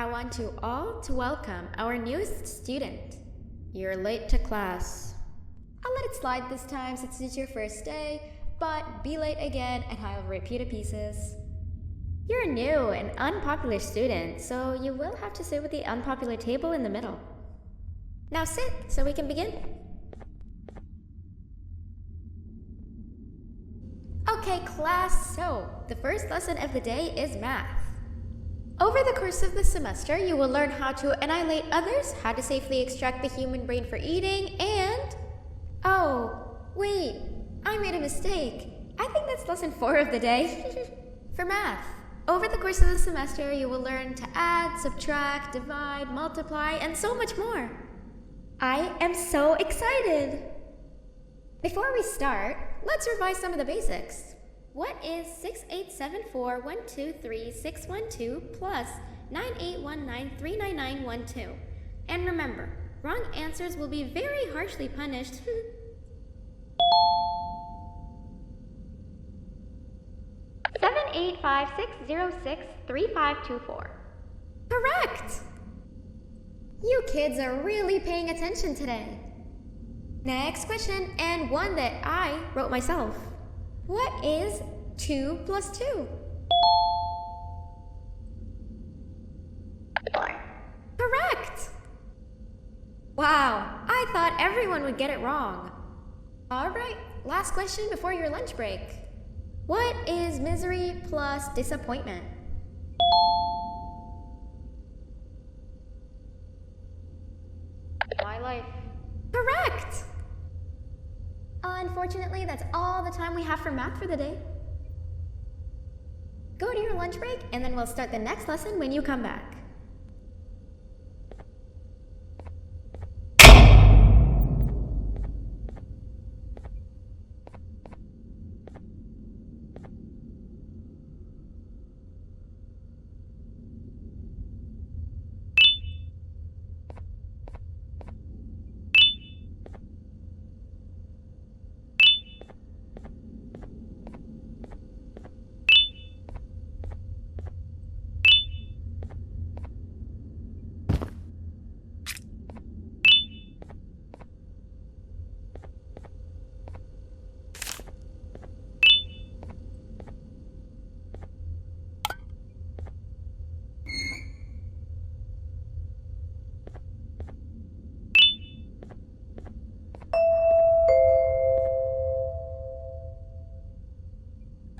I want you all to welcome our newest student. You're late to class. I'll let it slide this time since it's your first day, but be late again and I'll rip you to pieces. You're a new and unpopular student, so you will have to sit with the unpopular table in the middle. Now sit so we can begin. Okay, class, so the first lesson of the day is math. Over the course of the semester, you will learn how to annihilate others, how to safely extract the human brain for eating, and... Oh, wait, I made a mistake. I think that's lesson 4 of the day. For math, over the course of the semester, you will learn to add, subtract, divide, multiply, and so much more. I am so excited! Before we start, let's revise some of the basics. What is 6874123612 plus 9819399912? And remember, wrong answers will be very harshly punished. 785-606-3524. Correct! You kids are really paying attention today. Next question, and one that I wrote myself. What is 2 plus 2? 4. Correct! Wow, I thought everyone would get it wrong. Alright, last question before your lunch break. What is misery plus disappointment? My life. Correct! Unfortunately, that's all the time we have for math for the day. Go to your lunch break, and then we'll start the next lesson when you come back.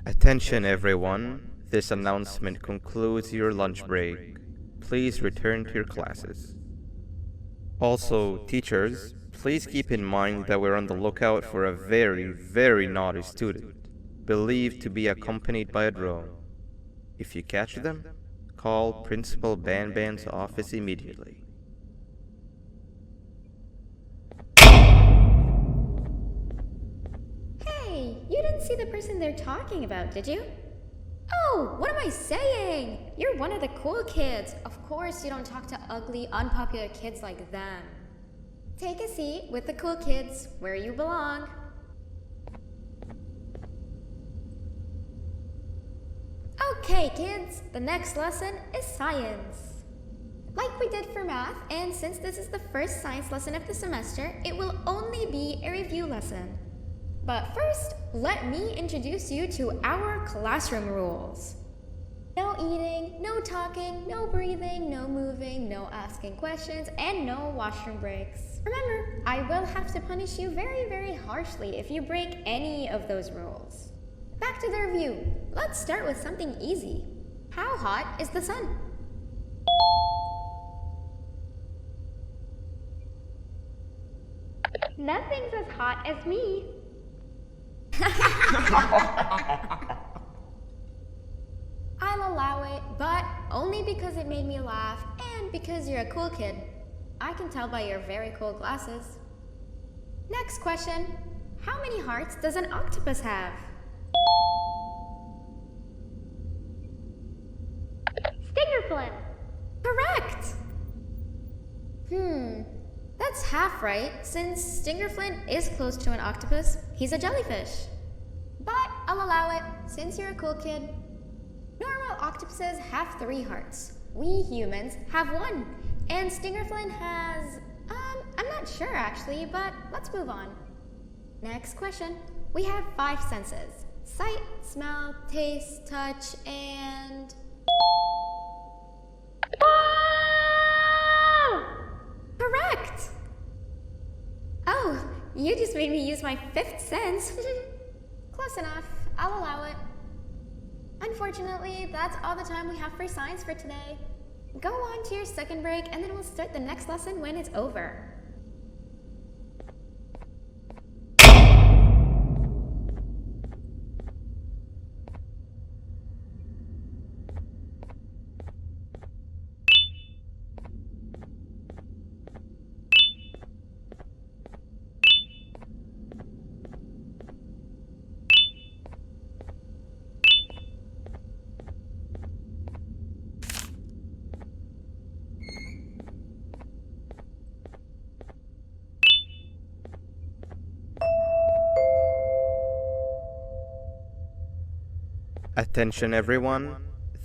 Attention everyone, this announcement concludes your lunch break. Please return to your classes. Also, teachers, please keep in mind that we're on the lookout for a very naughty student, believed to be accompanied by a drone. If you catch them, call Principal Banban's office immediately. You didn't see the person they're talking about, did you? Oh, what am I saying? You're one of the cool kids. Of course you don't talk to ugly, unpopular kids like them. Take a seat with the cool kids, where you belong. Okay, kids, the next lesson is science. Like we did for math, and since this is the first science lesson of the semester, it will only be a review lesson. But first, let me introduce you to our classroom rules. No eating, no talking, no breathing, no moving, no asking questions, and no washroom breaks. Remember, I will have to punish you very harshly if you break any of those rules. Back to the review. Let's start with something easy. How hot is the sun? Nothing's as hot as me. I'll allow it, but only because it made me laugh and because you're a cool kid. I can tell by your very cool glasses. Next question. How many hearts does an octopus have? Stingerflin. Correct! That's half right, since Stingerflint is close to an octopus. He's a jellyfish. But I'll allow it, since you're a cool kid. Normal octopuses have 3 hearts. we humans have one, and Stingerflynn has, I'm not sure actually, but let's move on. Next question. We have 5 senses: sight, smell, taste, touch, and... Correct! Oh, you just made me use my 5th sense. Close enough. I'll allow it. Unfortunately, that's all the time we have for science for today. Go on to your second break, and then we'll start the next lesson when it's over. Attention everyone,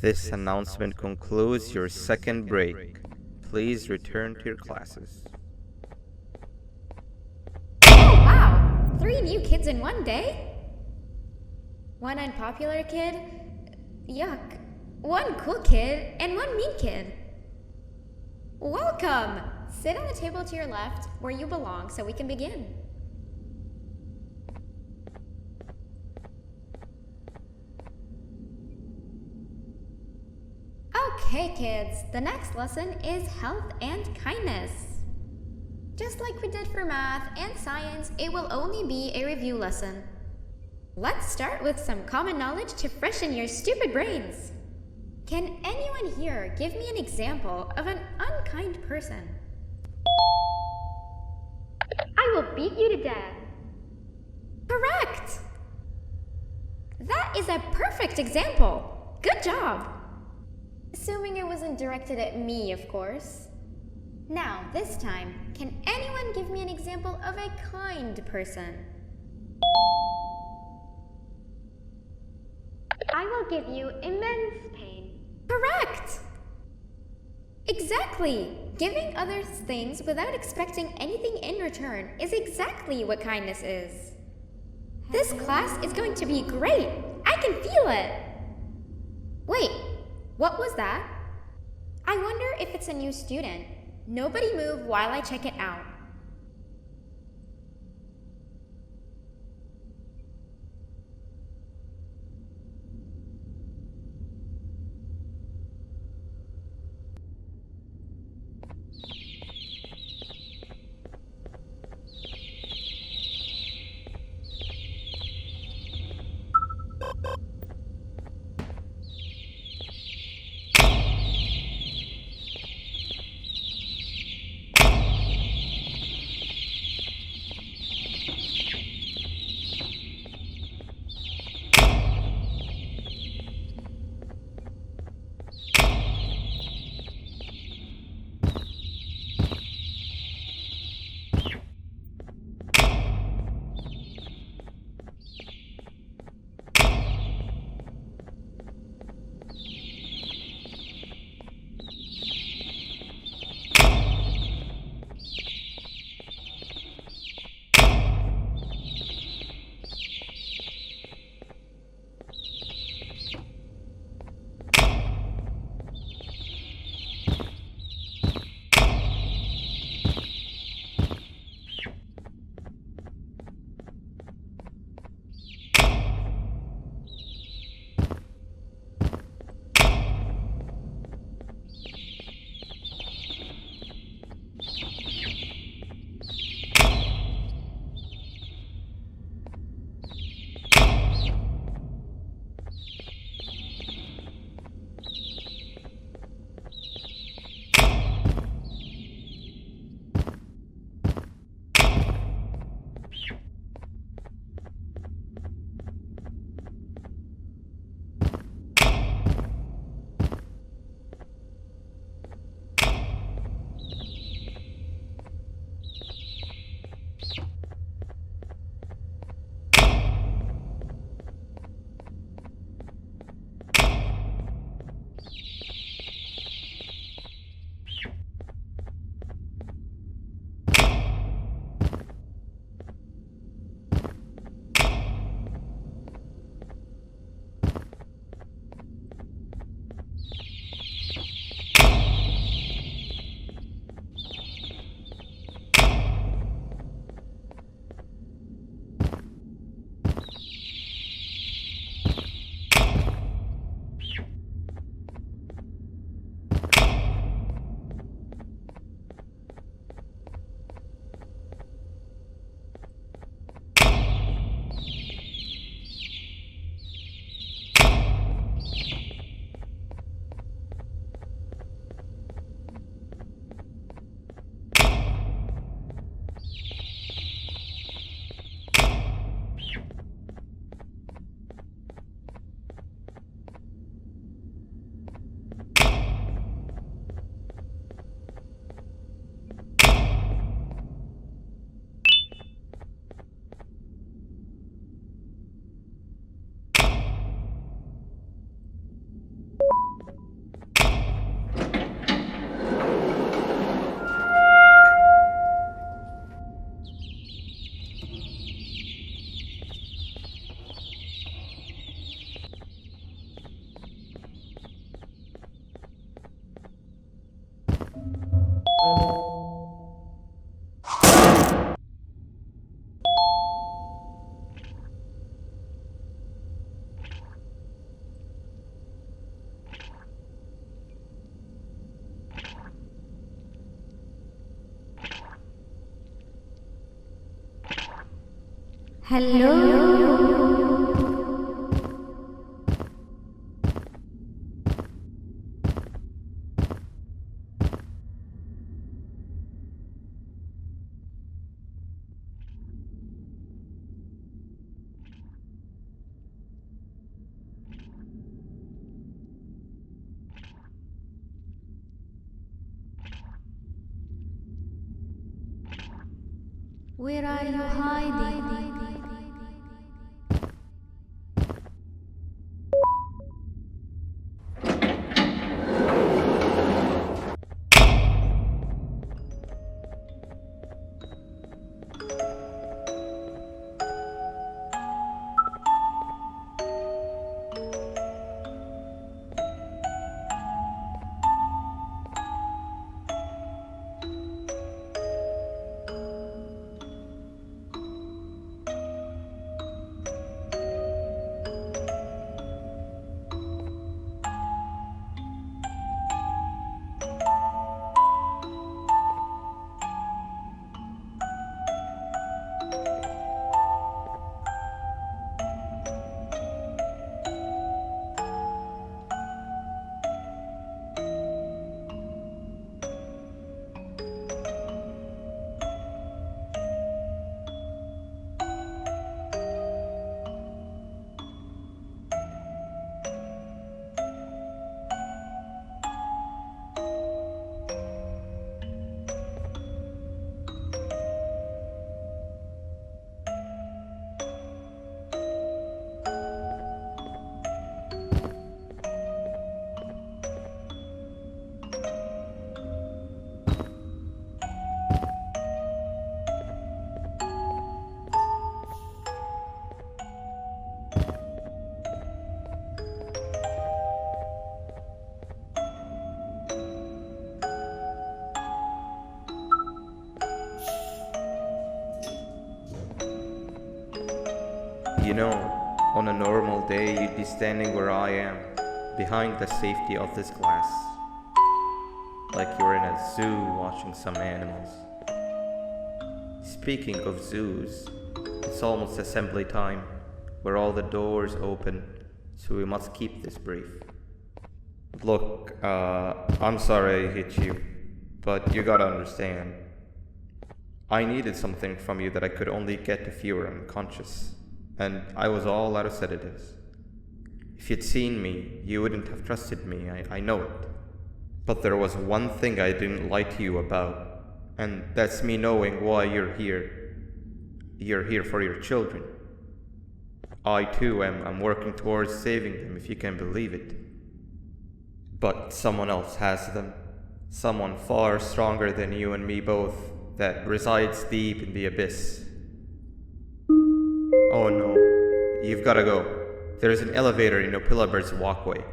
this announcement concludes your second break. Please return to your classes. Oh wow! 3 new kids in one day? 1 unpopular kid? Yuck. 1 cool kid and 1 mean kid. Welcome! Sit on the table to your left where you belong so we can begin. Okay, kids, the next lesson is health and kindness. Just like we did for math and science, it will only be a review lesson. Let's start with some common knowledge to freshen your stupid brains. Can anyone here give me an example of an unkind person? I will beat you to death. Correct! That is a perfect example. Good job. Assuming it wasn't directed at me, of course. Now, this time, can anyone give me an example of a kind person? I will give you immense pain. Correct! Exactly! Giving others things without expecting anything in return is exactly what kindness is. This class is going to be great! I can feel it! Wait, what was that? I wonder if it's a new student. Nobody move while I check it out. Where are you hiding? You know, on a normal day you'd be standing where I am, behind the safety of this glass. Like you're in a zoo watching some animals. Speaking of zoos, it's almost assembly time, where all the doors open, so we must keep this brief. Look, I'm sorry I hit you, but you gotta understand. I needed something from you that I could only get if you were unconscious, and I was all out of sedatives. If you'd seen me, you wouldn't have trusted me, I know it. But there was one thing I didn't lie to you about, and that's me knowing why you're here. You're here for your children. I too am working towards saving them, if you can believe it. But someone else has them. Someone far stronger than you and me both, that resides deep in the abyss. Oh no, you've gotta go. There's an elevator in Opillabird's walkway.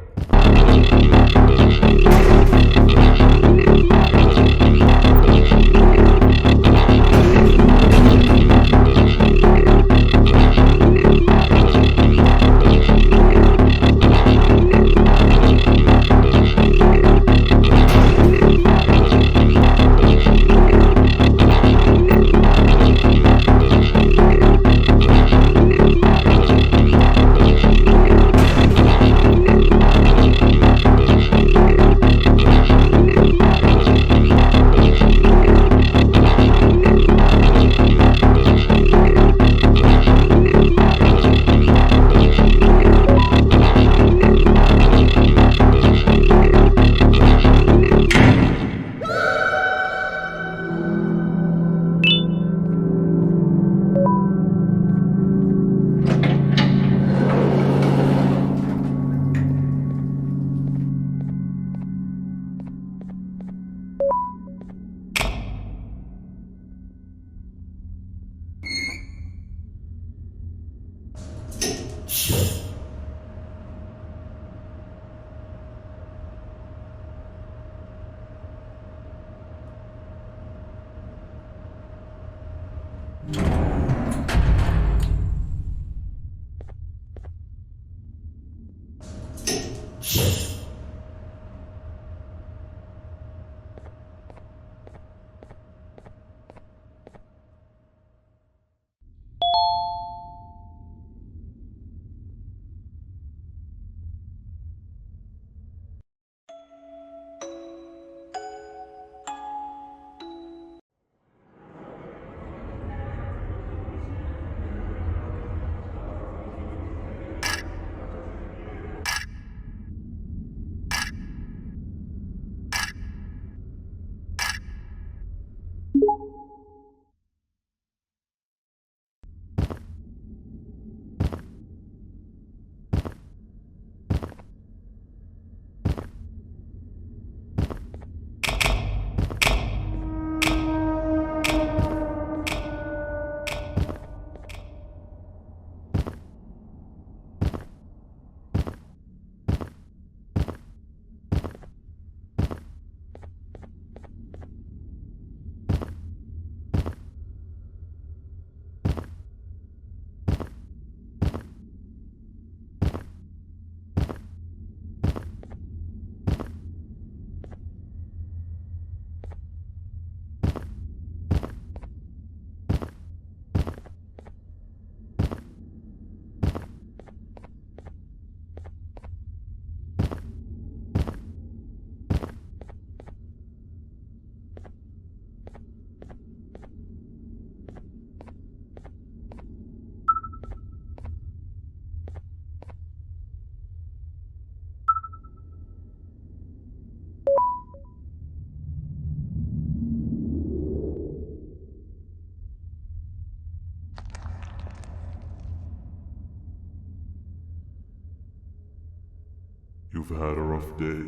You've had a rough day,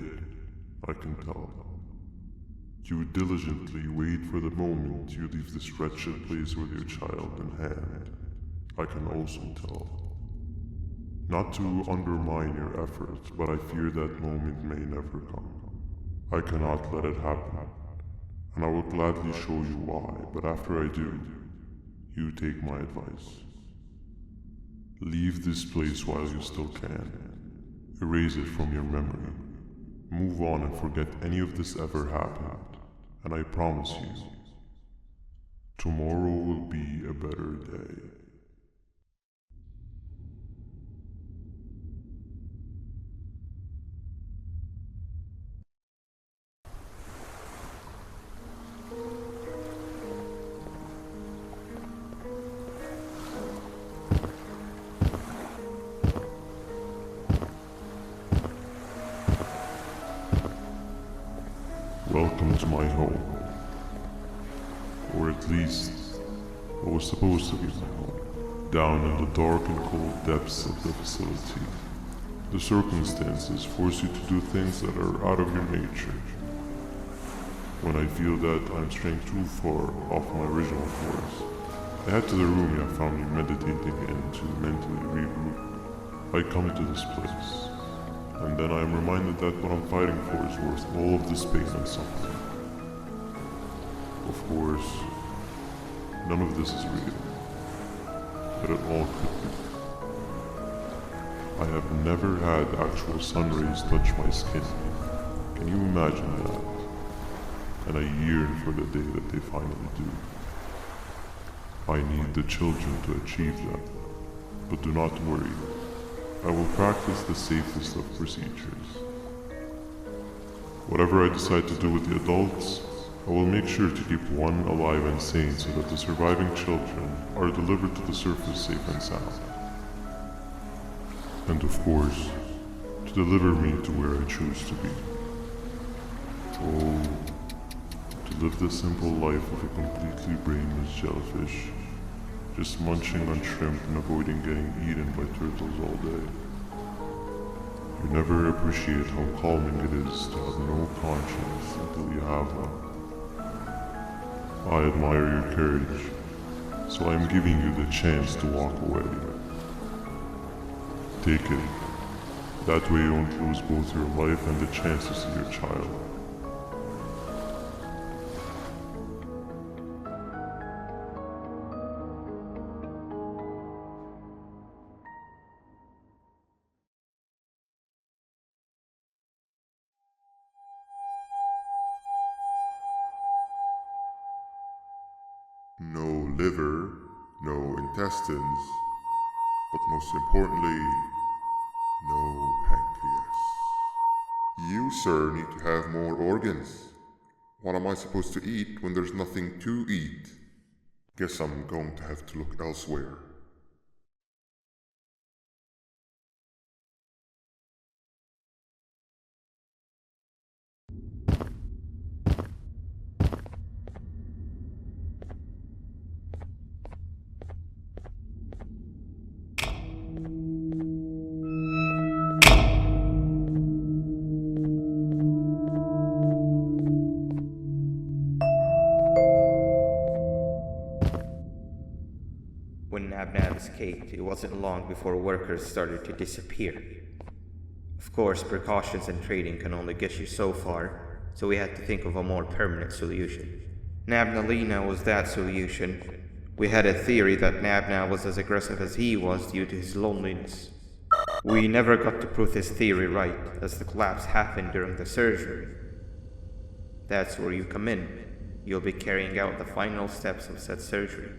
I can tell. You diligently wait for the moment you leave this wretched place with your child in hand. I can also tell. Not to undermine your efforts, but I fear that moment may never come. I cannot let it happen, and I will gladly show you why, but after I do, you take my advice. Leave this place while you still can. Erase it from your memory. Move on and forget any of this ever happened. And I promise you, tomorrow will be a better day. Welcome to my home. Or at least, what was supposed to be my home. Down in the dark and cold depths of the facility. The circumstances force you to do things that are out of your nature. When I feel that I'm straying too far off my original course, I head to the room you found me meditating in to mentally regroup. I come to this place. And then I am reminded that what I'm fighting for is worth all of this pain and suffering. Of course, none of this is real. But it all could be. I have never had actual sun rays touch my skin. Can you imagine that? And I yearn for the day that they finally do. I need the children to achieve that. But do not worry. I will practice the safest of procedures. Whatever I decide to do with the adults, I will make sure to keep one alive and sane so that the surviving children are delivered to the surface safe and sound. And of course, to deliver me to where I choose to be. Oh, to live the simple life of a completely brainless jellyfish, just munching on shrimp and avoiding getting eaten by turtles all day. You never appreciate how calming it is to have no conscience until you have one. I admire your courage, so I am giving you the chance to walk away. Take it. That way you won't lose both your life and the chance to see your child. No liver, no intestines, but most importantly, no pancreas. You, sir, need to have more organs. What am I supposed to eat when there's nothing to eat? Guess I'm going to have to look elsewhere. When Nab escaped, it wasn't long before workers started to disappear. Of course, precautions and trading can only get you so far, so we had to think of a more permanent solution. Nabnalina was that solution. We had a theory that Nabna was as aggressive as he was due to his loneliness. We never got to prove this theory right, as the collapse happened during the surgery. That's where you come in. You'll be carrying out the final steps of said surgery.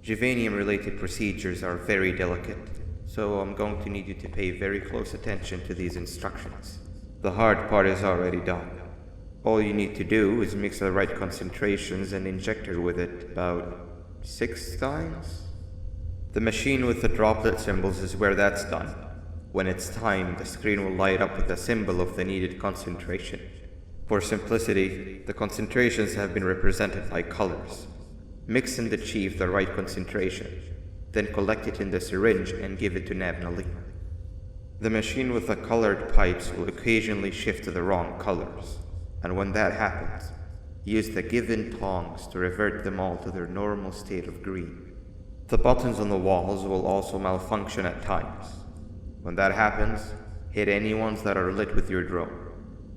Juvenium-related procedures are very delicate, so I'm going to need you to pay very close attention to these instructions. The hard part is already done. All you need to do is mix the right concentrations and inject her with it about 6 times. The machine with the droplet symbols is where that's done. When it's time, the screen will light up with the symbol of the needed concentration. For simplicity, the concentrations have been represented by colors. Mix and achieve the right concentration, then collect it in the syringe and give it to Nabnalina. The machine with the colored pipes will occasionally shift to the wrong colors, and when that happens, use the given tongs to revert them all to their normal state of green. The buttons on the walls will also malfunction at times. When that happens, hit any ones that are lit with your drone.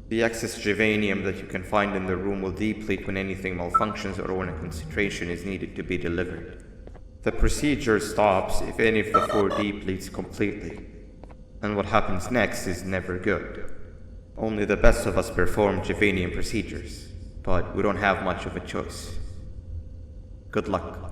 The excess geranium that you can find in the room will deplete when anything malfunctions or when a concentration is needed to be delivered. The procedure stops if any of the 4 depletes completely, and what happens next is never good. Only the best of us perform geranium procedures, but we don't have much of a choice. Good luck.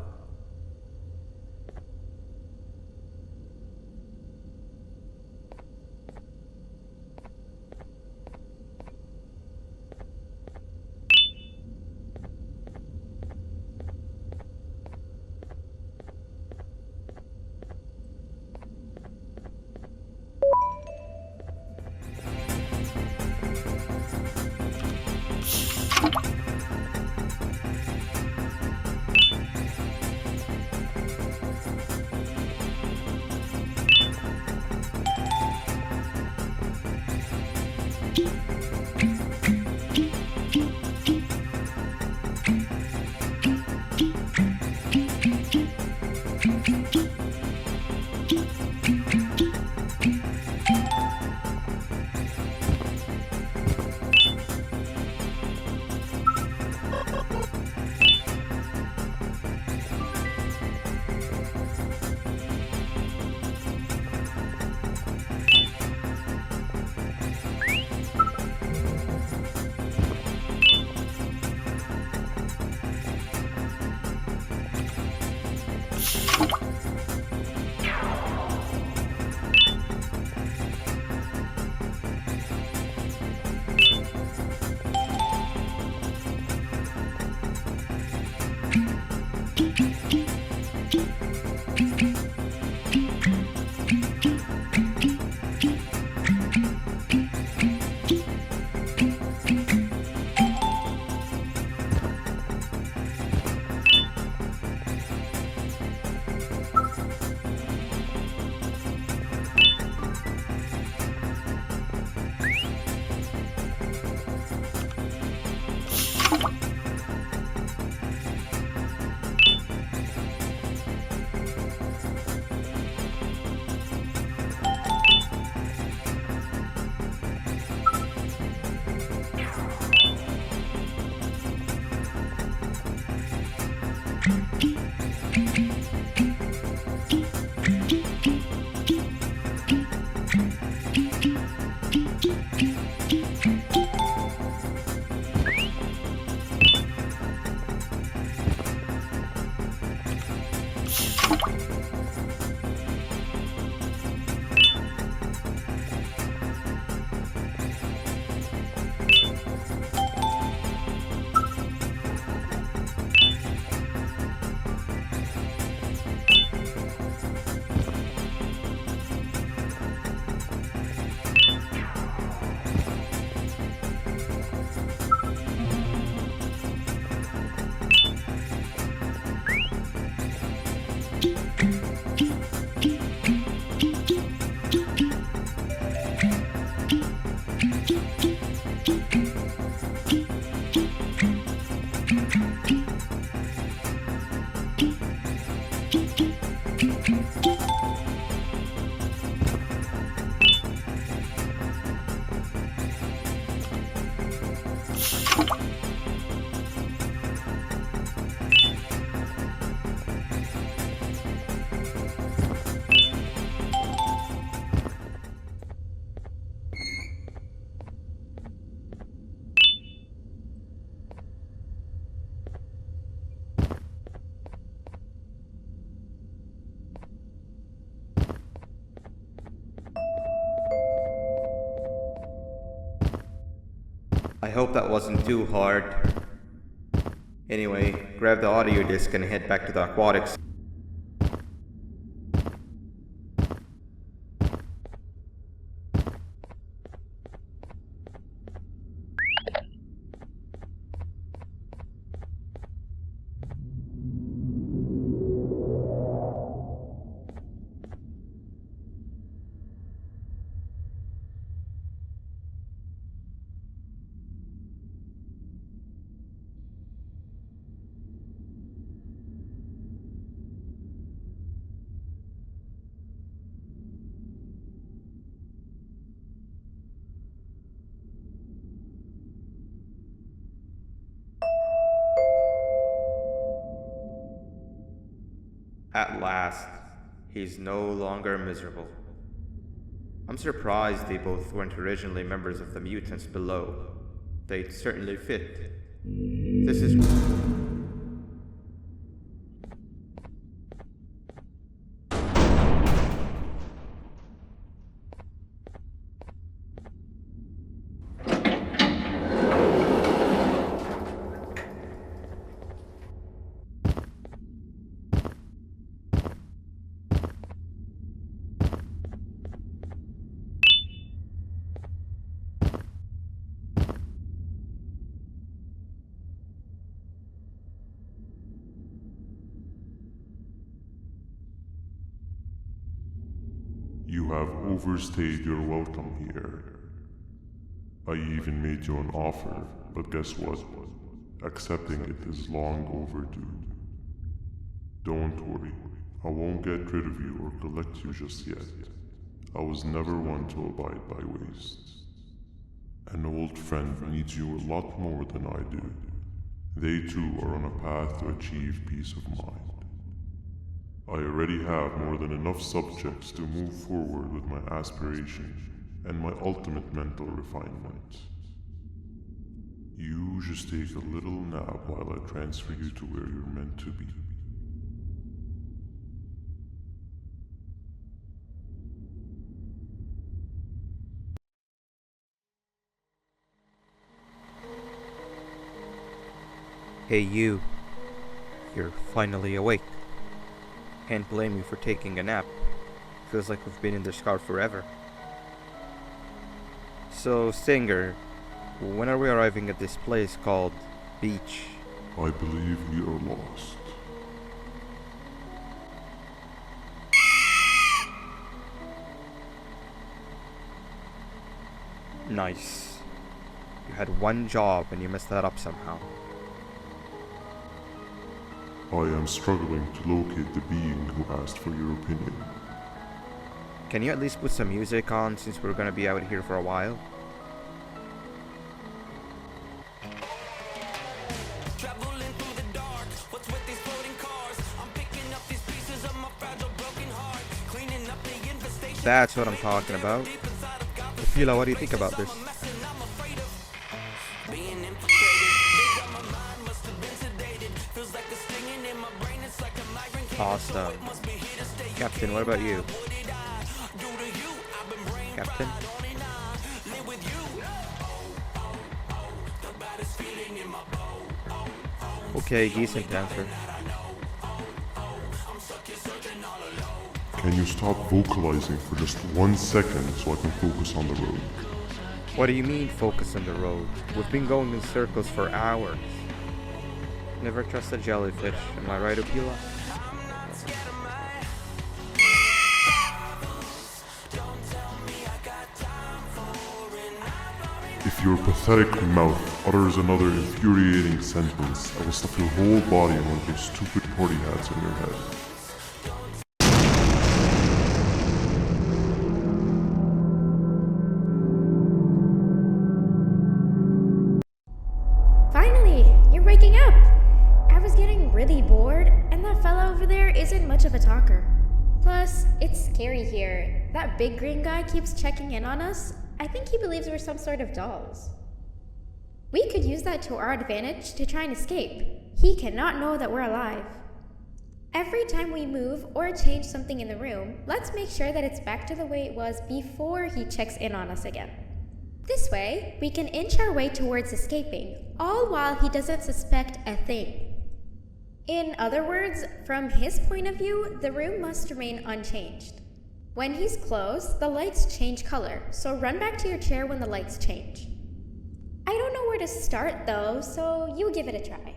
I hope that wasn't too hard. Anyway, grab the audio disc and head back to the aquatics. At last, he's no longer miserable. I'm surprised they both weren't originally members of the mutants below. They'd certainly fit. This is... You have overstayed your welcome here. I even made you an offer, but guess what? Accepting it is long overdue. Don't worry, I won't get rid of you or collect you just yet. I was never one to abide by wastes. An old friend needs you a lot more than I do. They too are on a path to achieve peace of mind. I already have more than enough subjects to move forward with my aspirations and my ultimate mental refinement. You just take a little nap while I transfer you to where you're meant to be. Hey you. You're finally awake. Can't blame you for taking a nap. Feels like we've been in this car forever. So, Singer, when are we arriving at this place called Beach? I believe we are lost. Nice. You had one job and you messed that up somehow. I am struggling to locate the being who asked for your opinion. Can you at least put some music on since we're gonna be out here for a while? That's what I'm talking about. Fila, what do you think about this? Awesome. Captain, what about you? Captain? Okay, decent answer. Can you stop vocalizing for just 1 second so I can focus on the road? What do you mean focus on the road? We've been going in circles for hours. Never trust a jellyfish, am I right, Opila? If your pathetic mouth utters another infuriating sentence, I will stuff your whole body in one of those stupid party hats on your head. Finally, you're waking up! I was getting really bored, and that fella over there isn't much of a talker. Plus, it's scary here. That big green guy keeps checking in on us. I think he believes we're some sort of dolls. We could use that to our advantage to try and escape. He cannot know that we're alive. Every time we move or change something in the room, let's make sure that it's back to the way it was before he checks in on us again. This way, we can inch our way towards escaping, all while he doesn't suspect a thing. In other words, from his point of view, the room must remain unchanged. When he's close, the lights change color, so run back to your chair when the lights change. I don't know where to start though, so you give it a try.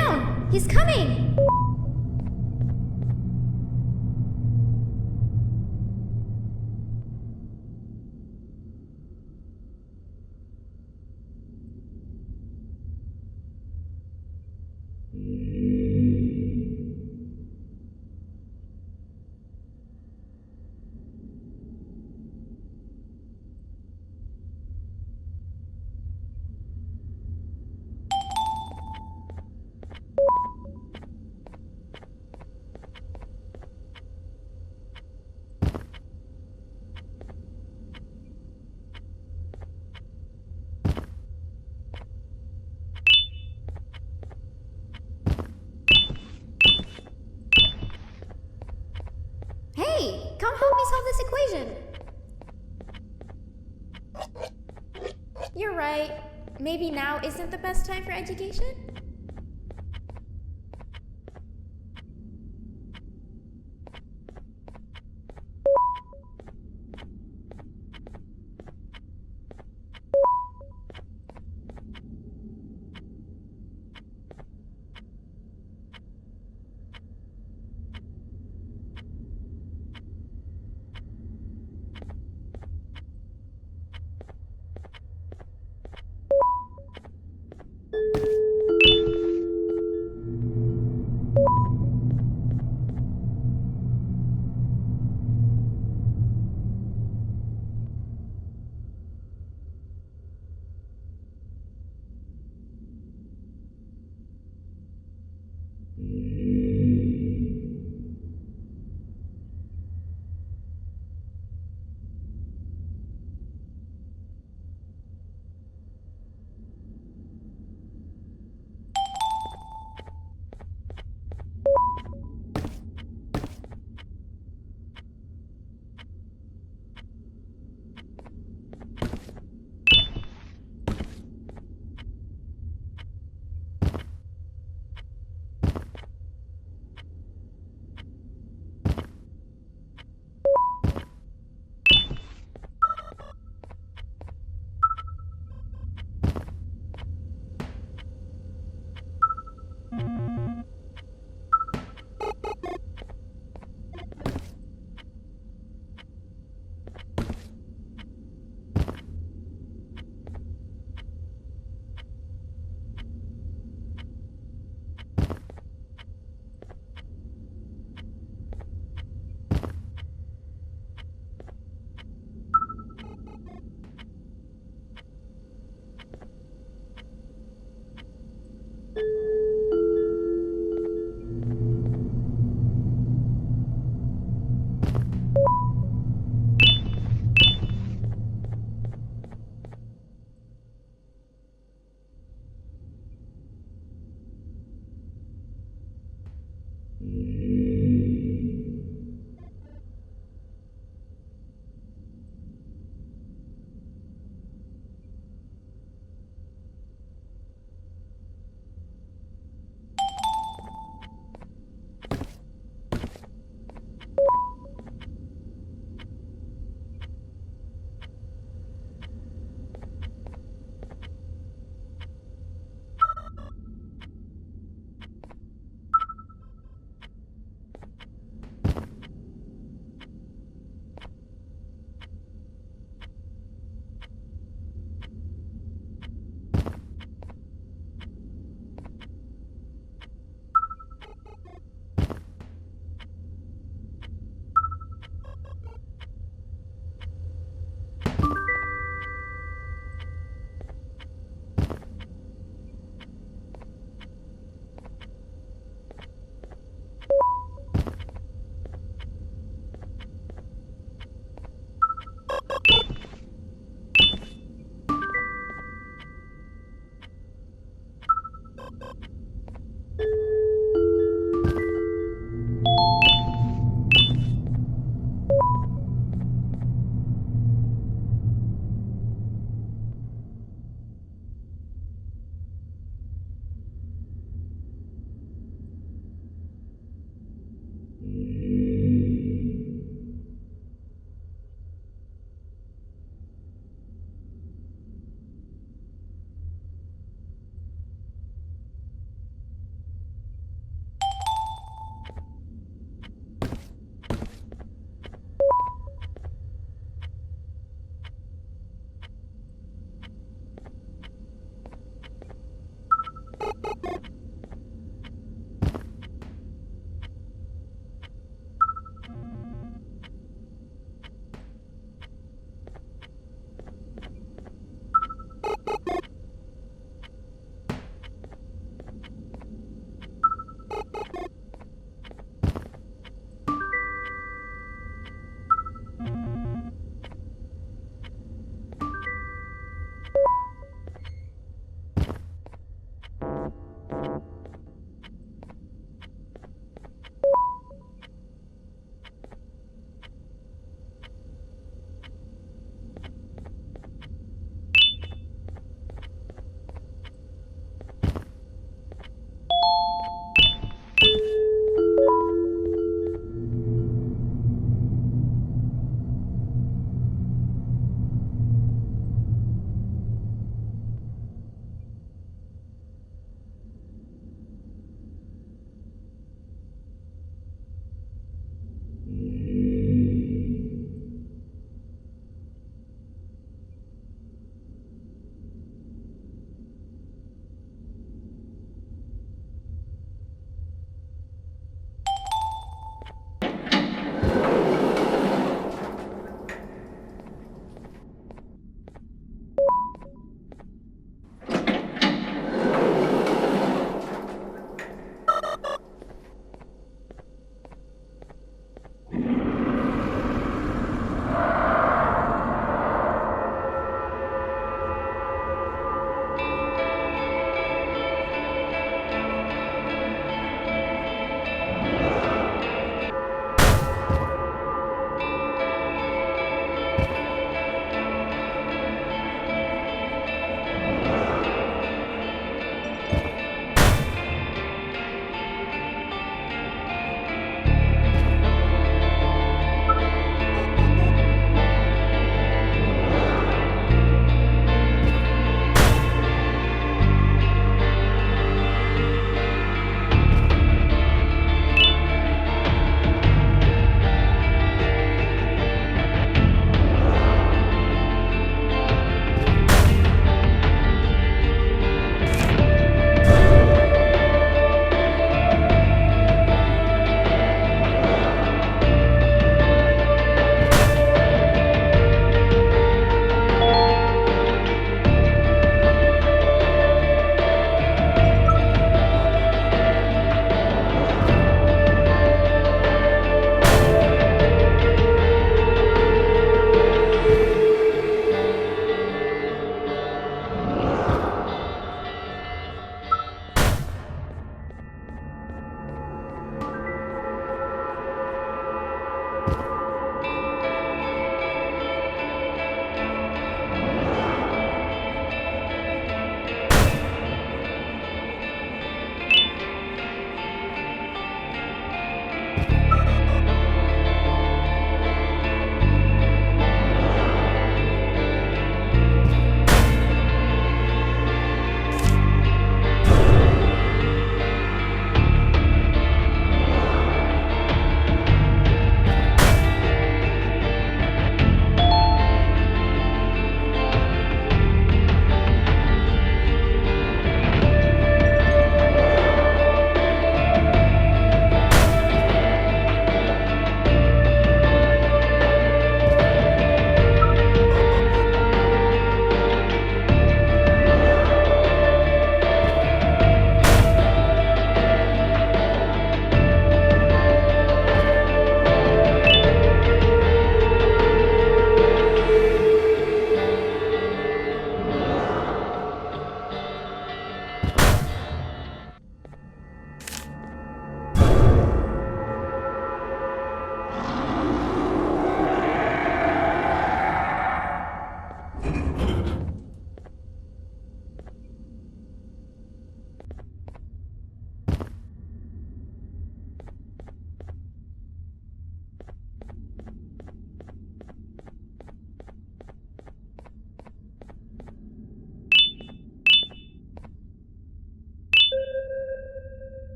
down! He's coming! Hey, come help me solve this equation. You're right. Maybe now isn't the best time for education?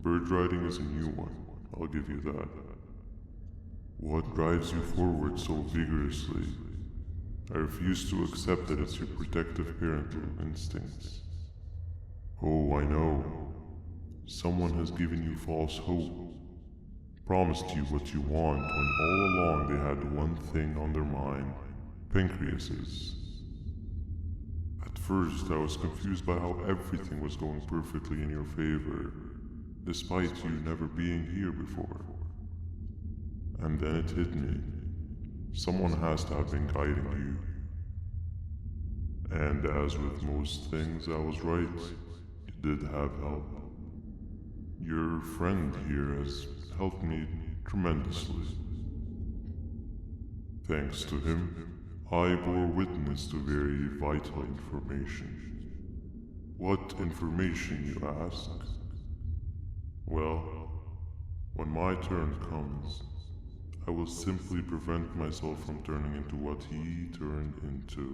Bird riding is a new one, I'll give you that. What drives you forward so vigorously? I refuse to accept that it's your protective parental instincts. Oh, I know. Someone has given you false hope. Promised you what you want when all along they had one thing on their mind. Pancreases. At first, I was confused by how everything was going perfectly in your favor, despite you never being here before. And then it hit me. Someone has to have been guiding you. And as with most things, I was right. You did have help. Your friend here has helped me tremendously. Thanks to him, I bore witness to very vital information. What information, you ask? Well, when my turn comes, I will simply prevent myself from turning into what he turned into.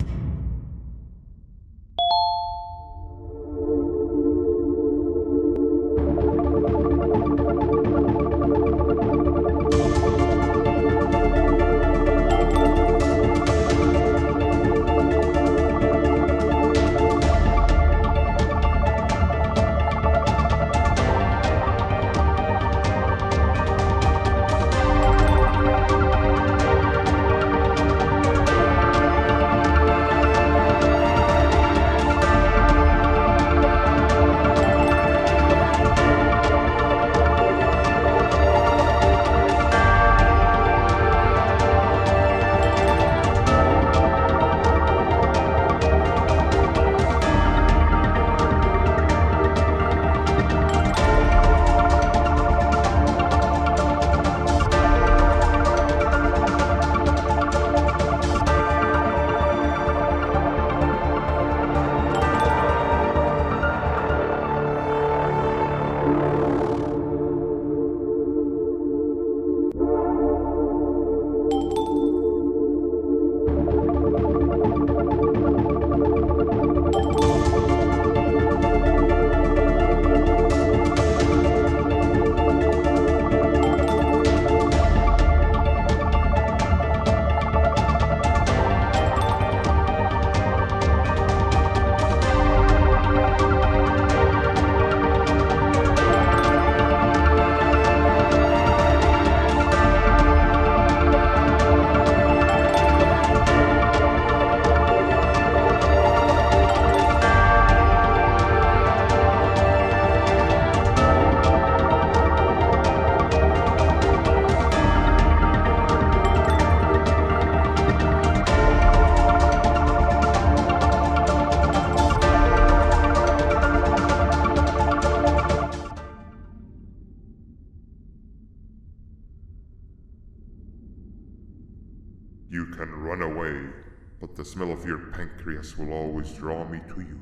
You can run away, but the smell of your pancreas will always draw me to you.